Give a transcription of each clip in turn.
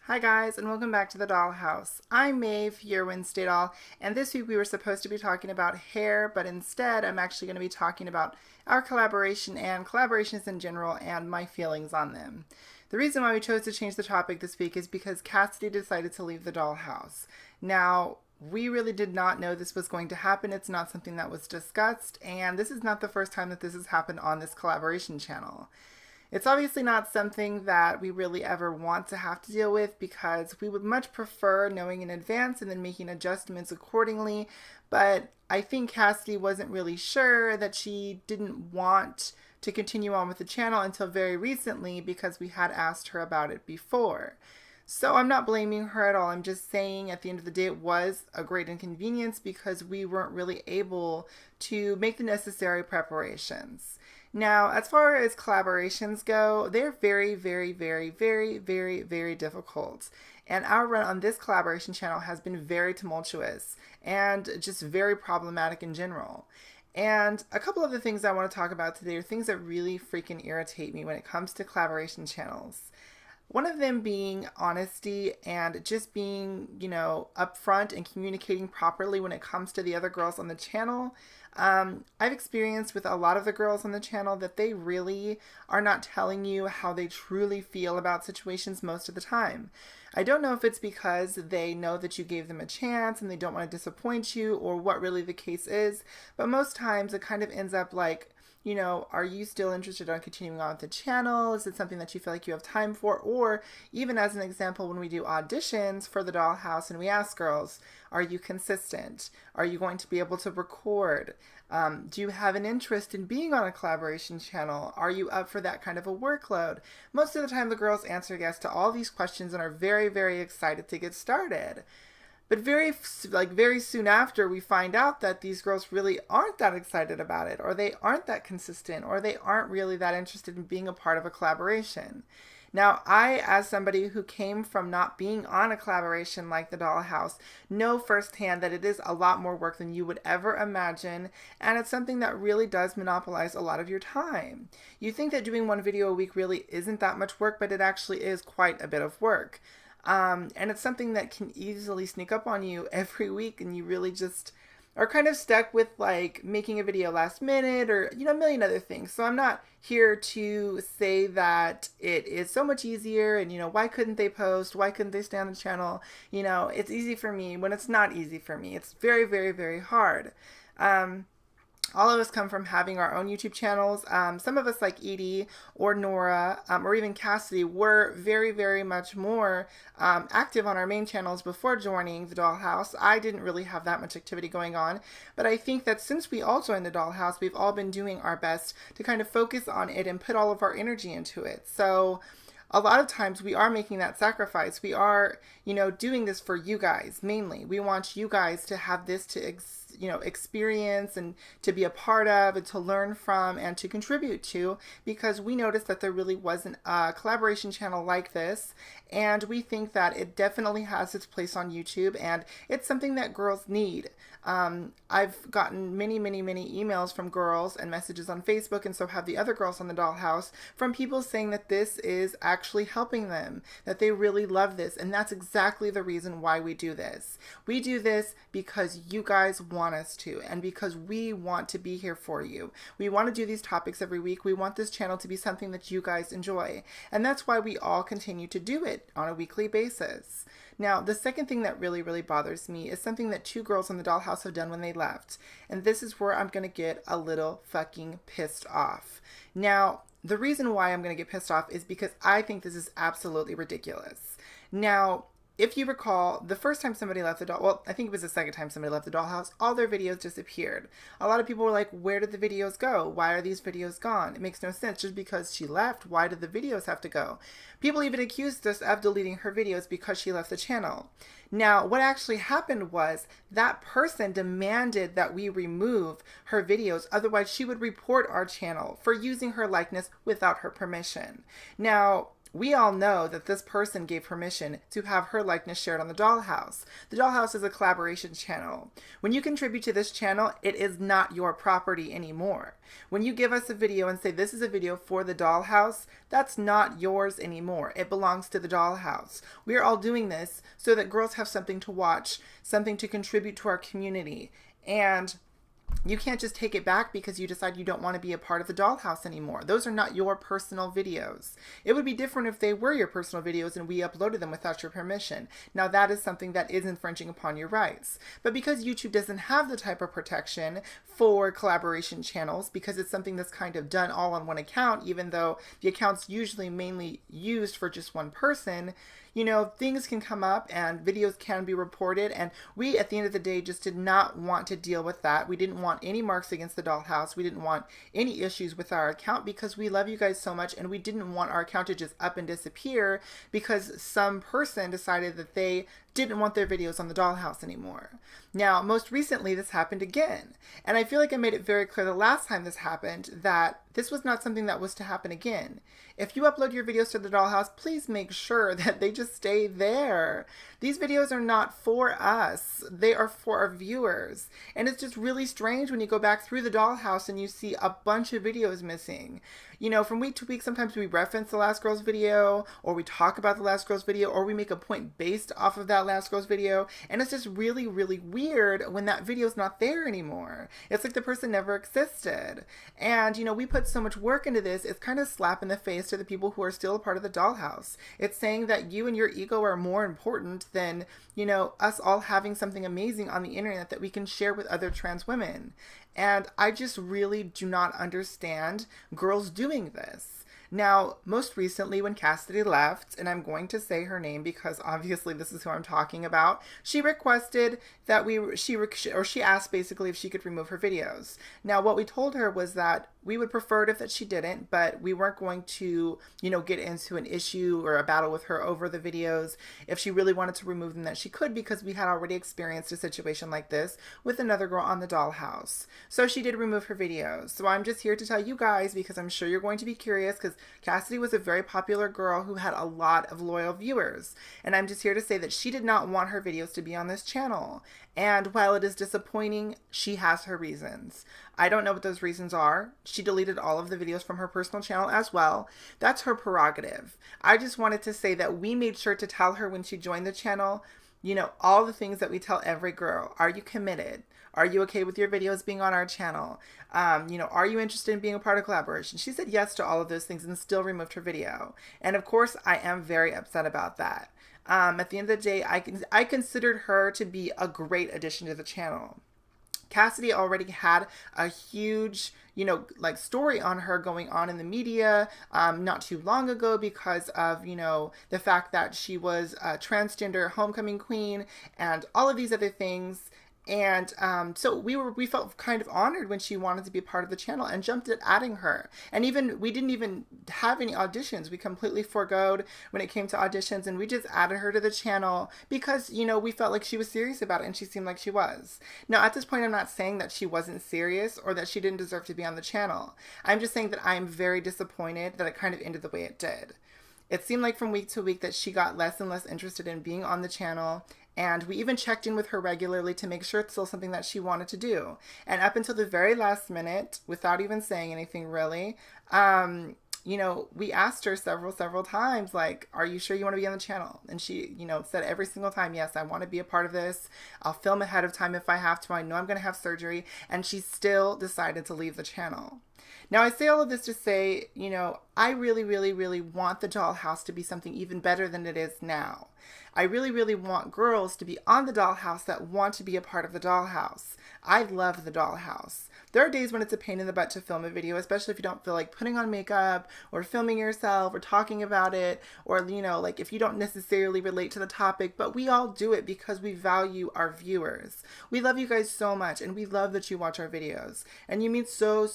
Hi guys, and welcome back to the Dollhouse. I'm Maeve, your Wednesday doll, and this week we were supposed to be talking about hair, but instead I'm actually going to be talking about our collaboration and collaborations in general and my feelings on them. The reason why we chose to change the topic this week is because Cassidy decided to leave the Dollhouse. Now, we really did not know this was going to happen. It's not something that was discussed, and this is not the first time that this has happened on this collaboration channel. It's obviously not something that we really ever want to have to deal with because we would much prefer knowing in advance and then making adjustments accordingly. But I think Cassidy wasn't really sure that she didn't want to continue on with the channel until very recently because we had asked her about it before. So I'm not blaming her at all. I'm just saying at the end of the day it was a great inconvenience because we weren't really able to make the necessary preparations. Now, as far as collaborations go, they're very, very, very, very, very, very difficult. And our run on this collaboration channel has been very tumultuous and just very problematic in general. And a couple of the things I want to talk about today are things that really freaking irritate me when it comes to collaboration channels. One of them being honesty and just being, upfront and communicating properly when it comes to the other girls on the channel. I've experienced with a lot of the girls on the channel that they really are not telling you how they truly feel about situations most of the time. I don't know if it's because they know that you gave them a chance and they don't want to disappoint you or what really the case is, but most times it kind of ends up like, are you still interested in continuing on with the channel? Is it something that you feel like you have time for? Or even as an example, when we do auditions for the Dollhouse and we ask girls, are you consistent? Are you going to be able to record? Do you have an interest in being on a collaboration channel? Are you up for that kind of a workload? Most of the time the girls answer yes to all these questions and are very, very excited to get started. But very soon after, we find out that these girls really aren't that excited about it, or they aren't that consistent, or they aren't really that interested in being a part of a collaboration. Now, I, as somebody who came from not being on a collaboration like the Dollhouse, know firsthand that it is a lot more work than you would ever imagine, and it's something that really does monopolize a lot of your time. You think that doing one video a week really isn't that much work, but it actually is quite a bit of work. And it's something that can easily sneak up on you every week, and you really just are kind of stuck with like making a video last minute or, a million other things. So I'm not here to say that it is so much easier and, why couldn't they post? Why couldn't they stay on the channel? It's easy for me when it's not easy for me. It's very, very, very hard. All of us come from having our own YouTube channels. Some of us like Edie or Nora or even Cassidy were very, very much more active on our main channels before joining the Dollhouse. I didn't really have that much activity going on, but I think that since we all joined the Dollhouse, we've all been doing our best to kind of focus on it and put all of our energy into it. So a lot of times we are making that sacrifice. We are, doing this for you guys mainly. We want you guys to have this to experience and to be a part of and to learn from and to contribute to, because we noticed that there really wasn't a collaboration channel like this, and we think that it definitely has its place on YouTube and it's something that girls need. I've gotten many, many, many emails from girls and messages on Facebook, and so have the other girls on the Dollhouse, from people saying that this is actually helping them, that they really love this, and that's exactly the reason why we do this. We do this because you guys want us to, and because we want to be here for you. We want to do these topics every week. We want this channel to be something that you guys enjoy, and that's why we all continue to do it on a weekly basis. Now, the second thing that really, really bothers me is something that two girls on the Dollhouse have done when they left. And this is where I'm going to get a little fucking pissed off. Now, the reason why I'm going to get pissed off is because I think this is absolutely ridiculous. Now, if you recall, the first time somebody left I think it was the second time somebody left the Dollhouse, all their videos disappeared. A lot of people were like, where did the videos go? Why are these videos gone? It makes no sense. Just because she left, why did the videos have to go? People even accused us of deleting her videos because she left the channel. Now, what actually happened was that person demanded that we remove her videos, otherwise she would report our channel for using her likeness without her permission. Now, we all know that this person gave permission to have her likeness shared on the Dollhouse. The Dollhouse is a collaboration channel. When you contribute to this channel, it is not your property anymore. When you give us a video and say this is a video for the Dollhouse, that's not yours anymore. It belongs to the Dollhouse. We are all doing this so that girls have something to watch, something to contribute to our community. And you can't just take it back because you decide you don't want to be a part of the Dollhouse anymore. Those are not your personal videos. It would be different if they were your personal videos and we uploaded them without your permission. Now that is something that is infringing upon your rights. But because YouTube doesn't have the type of protection for collaboration channels, because it's something that's kind of done all on one account, even though the account's usually mainly used for just one person, you know, things can come up and videos can be reported, and we at the end of the day just did not want to deal with that. We didn't want any marks against the Dollhouse. We didn't want any issues with our account because we love you guys so much, and we didn't want our account to just up and disappear because some person decided that they didn't want their videos on the Dollhouse anymore. Now, most recently, this happened again. And I feel like I made it very clear the last time this happened that this was not something that was to happen again. If you upload your videos to the Dollhouse, please make sure that they just stay there. These videos are not for us. They are for our viewers. And it's just really strange when you go back through the Dollhouse and you see a bunch of videos missing. You know, from week to week, sometimes we reference the Last Girl's video, or we talk about the Last Girl's video, or we make a point based off of that Last Girl's video. And it's just really, really weird when that video's not there anymore. It's like the person never existed. And, you know, we put so much work into this, it's kind of a slap in the face to the people who are still a part of the Dollhouse. It's saying that you and your ego are more important than, you know, us all having something amazing on the internet that we can share with other trans women. And I just really do not understand girls doing this. Now, most recently when Cassidy left, and I'm going to say her name because obviously this is who I'm talking about, she requested that she asked basically if she could remove her videos. Now, what we told her was that we would prefer it if that she didn't, but we weren't going to, you know, get into an issue or a battle with her over the videos. If she really wanted to remove them, that she could, because we had already experienced a situation like this with another girl on the Dollhouse. So she did remove her videos. So I'm just here to tell you guys, because I'm sure you're going to be curious, because Cassidy was a very popular girl who had a lot of loyal viewers. And I'm just here to say that she did not want her videos to be on this channel. And while it is disappointing, she has her reasons. I don't know what those reasons are. She deleted all of the videos from her personal channel as well. That's her prerogative. I just wanted to say that we made sure to tell her when she joined the channel, you know, all the things that we tell every girl. Are you committed? Are you okay with your videos being on our channel? You know, are you interested in being a part of collaboration? She said yes to all of those things and still removed her video. And of course, I am very upset about that. At the end of the day, I considered her to be a great addition to the channel. Cassidy already had a huge, you know, like story on her going on in the media not too long ago because of, you know, the fact that she was a transgender homecoming queen and all of these other things. And so we felt kind of honored when she wanted to be a part of the channel and jumped at adding her. And even we didn't even have any auditions. We completely forgoed when it came to auditions, and we just added her to the channel because, you know, we felt like she was serious about it, and she seemed like she was. Now, at this point, I'm not saying that she wasn't serious or that she didn't deserve to be on the channel. I'm just saying that I'm very disappointed that it kind of ended the way it did. It seemed like from week to week that she got less and less interested in being on the channel. And we even checked in with her regularly to make sure it's still something that she wanted to do. And up until the very last minute, without even saying anything really, you know, we asked her several times, like, are you sure you want to be on the channel? And she, you know, said every single time, yes, I want to be a part of this. I'll film ahead of time if I have to. I know I'm going to have surgery. And she still decided to leave the channel. Now, I say all of this to say, you know, I really, really, really want the Dollhouse to be something even better than it is now. I really, really want girls to be on the Dollhouse that want to be a part of the Dollhouse. I love the Dollhouse. There are days when it's a pain in the butt to film a video, especially if you don't feel like putting on makeup or filming yourself or talking about it, or, you know, like if you don't necessarily relate to the topic, but we all do it because we value our viewers. We love you guys so much, and we love that you watch our videos, and you mean so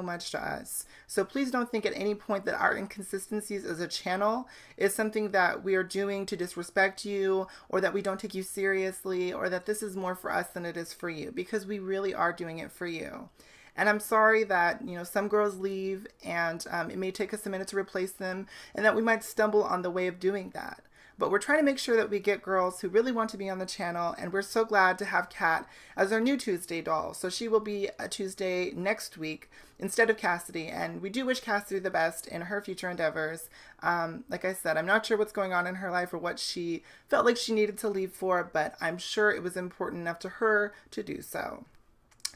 much to us. So please don't think at any point that our inconsistencies as a channel is something that we are doing to disrespect you, or that we don't take you seriously, or that this is more for us than it is for you, because we really are doing it for you. And I'm sorry that, some girls leave and it may take us a minute to replace them and that we might stumble on the way of doing that. But we're trying to make sure that we get girls who really want to be on the channel, and we're so glad to have Kat as our new Tuesday doll. So she will be a Tuesday next week instead of Cassidy, and we do wish Cassidy the best in her future endeavors. Like I said, I'm not sure what's going on in her life or what she felt like she needed to leave for, but I'm sure it was important enough to her to do so.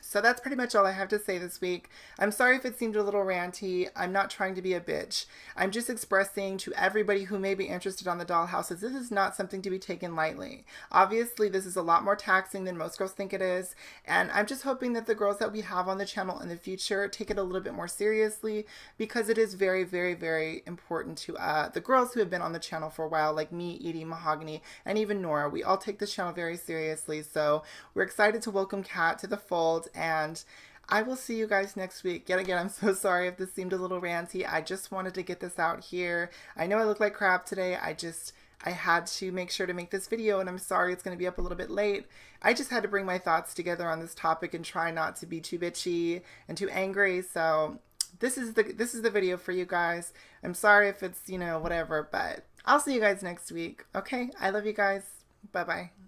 So that's pretty much all I have to say this week. I'm sorry if it seemed a little ranty. I'm not trying to be a bitch. I'm just expressing to everybody who may be interested on the dollhouses, this is not something to be taken lightly. Obviously, this is a lot more taxing than most girls think it is. And I'm just hoping that the girls that we have on the channel in the future take it a little bit more seriously, because it is very, very, very important to the girls who have been on the channel for a while, like me, Edie, Mahogany, and even Nora. We all take this channel very seriously. So we're excited to welcome Kat to the fold, and I will see you guys next week. Yet again, I'm so sorry if this seemed a little ranty. I just wanted to get this out here. I know I look like crap today. I had to make sure to make this video, and I'm sorry it's going to be up a little bit late. I just had to bring my thoughts together on this topic and try not to be too bitchy and too angry. So this is the video for you guys. I'm sorry if it's, whatever, but I'll see you guys next week. Okay? I love you guys. Bye-bye.